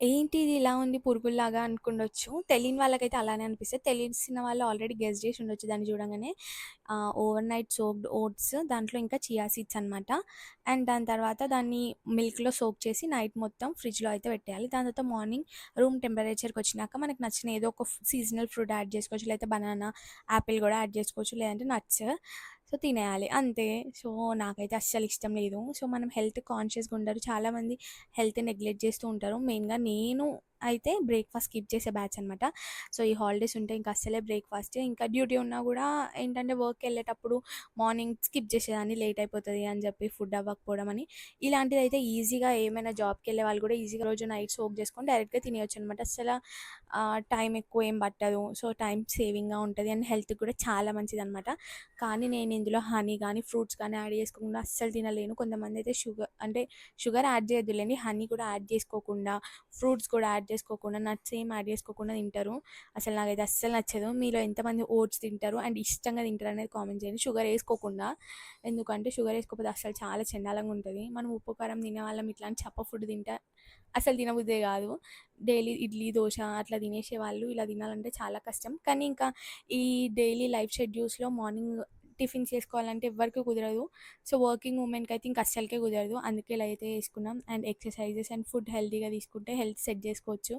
ఏంటి ఇది ఇలా ఉంది పురుగుల్లాగా అనుకుండొచ్చు. తెలియని వాళ్ళకైతే అలానే అనిపిస్తది. తెలిసిన వాళ్ళు ఆల్రెడీ గెస్ జేసి ఉండొచ్చు దాన్ని చూడంగానే. ఓవర్ నైట్ సోక్డ్ ఓట్స్ దాంట్లో ఇంకా చియా సీడ్స్ అనమాట. అండ్ దాని తర్వాత దాన్ని మిల్క్‌లో సోక్ చేసి నైట్ మొత్తం ఫ్రిడ్జ్‌లో అయితే పెట్టేయాలి. దాని తర్వాత మార్నింగ్ రూమ్ టెంపరేచర్‌కొచ్చినాక మనకు నచ్చిన ఏదో ఒక సీజనల్ ఫ్రూట్ యాడ్ చేసుకోవచ్చు. లేకపోతే బనానా, యాపిల్ గూడా యాడ్ చేసుకోవచ్చు. లేదంటే నట్స్. సో, తినేయాలి అంతే. సో, నాకైతే అస్సలు ఇష్టం లేదు. సో, మనం హెల్త్ కాన్షియస్‌గా ఉండరు. చాలామంది హెల్త్ నెగ్లెక్ట్ చేస్తూ ఉంటారు. మెయిన్‌గా నేను అయితే బ్రేక్‌ఫాస్ట్ స్కిప్ చేసే బ్యాచ్ అనమాట. సో, ఈ హాలిడేస్ ఉంటే ఇంక అస్సలే బ్రేక్‌ఫాస్టే. ఇంకా డ్యూటీ ఉన్నా గూడా ఏంటంటే వర్క్‌కెళ్ళేటప్పుడు మార్నింగ్ స్కిప్ చేసేదాన్ని లేట్ అయిపోతది అని చెప్పి ఫుడ్ అవ్వకపోవడం అని. ఇలాంటిదైతే ఈజీగా ఏమైనా జాబ్‌కెళ్ళే వాళ్ళు కూడా ఈజీగా రోజు నైట్ సోక్ చేసుకొని డైరెక్ట్‌గా తినేయొచ్చనమాట. టైం ఎక్కువ ఏం పట్టదు. సో, టైం సేవింగ్‌గా ఉంటది. అండ్ హెల్త్‌కి కూడా చాలా మంచిదనమాట. కానీ నేను ఇందులో హనీ గానీ, ఫ్రూట్స్ కానీ యాడ్ చేసుకోకుండా అస్సలు తినలేను. కొంతమందయితే షుగర్ యాడ్ చేయొద్దులెండి. హనీ కూడా యాడ్ చేసుకోకుండా, ఫ్రూట్స్ కూడా యాడ్ చేసుకోకుండా, నట్స్ ఏం యాడ్ చేసుకోకుండా తింటారు. అసలు నాకైతే అస్సలు నచ్చదు. మీలో ఎంతమంది ఓట్స్ తింటారు అండ్ ఇష్టంగా తింటారనేది కామెంట్ చేయండి. షుగర్ ఏసుకోకుండా. ఎందుకంటే షుగర్ ఏసుకోకపోతే అస్సలు చాలా చెండాలంగా ఉంటది. మనం ఉప్పు, కారం తినేవాళ్ళం ఇట్లాంటి చప్ప ఫుడ్ తింటే అసలు తినబుద్దే కాదు. డైలీ ఇడ్లీ, దోశ అట్లా తినేసేవాళ్ళు ఇలా తినాలంటే చాలా కష్టం. కానీ ఇంకా ఈ డైలీ లైఫ్ షెడ్యూల్స్‌లో మార్నింగ్ టిఫిన్స్ చేసుకోవాలంటే ఎవ్వరికీ కుదరదు. సో, వర్కింగ్ ఉమెన్‌కైతే ఇంక అస్సలకే కుదరదు. అందుకే ఇలా అయితే చేసుకున్నాం. అండ్ ఎక్సర్‌సైజెస్ అండ్ ఫుడ్ హెల్తీగా తీసుకుంటే హెల్త్ సెట్ చేసుకోవచ్చు.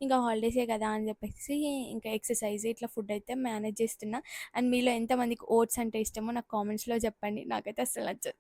ఇంకా హాలిడేసే కదా అని చెప్పేసి ఇంకా ఎక్సర్‌సైజ్ ఇట్లా ఫుడ్ అయితే మేనేజ్ చేస్తున్నా. అండ్ మీలో ఎంతమందికి ఓట్స్ అంటే ఇష్టమో నాకు కామెంట్స్‌లో చెప్పండి. నాకైతే అస్సలు నచ్చదు.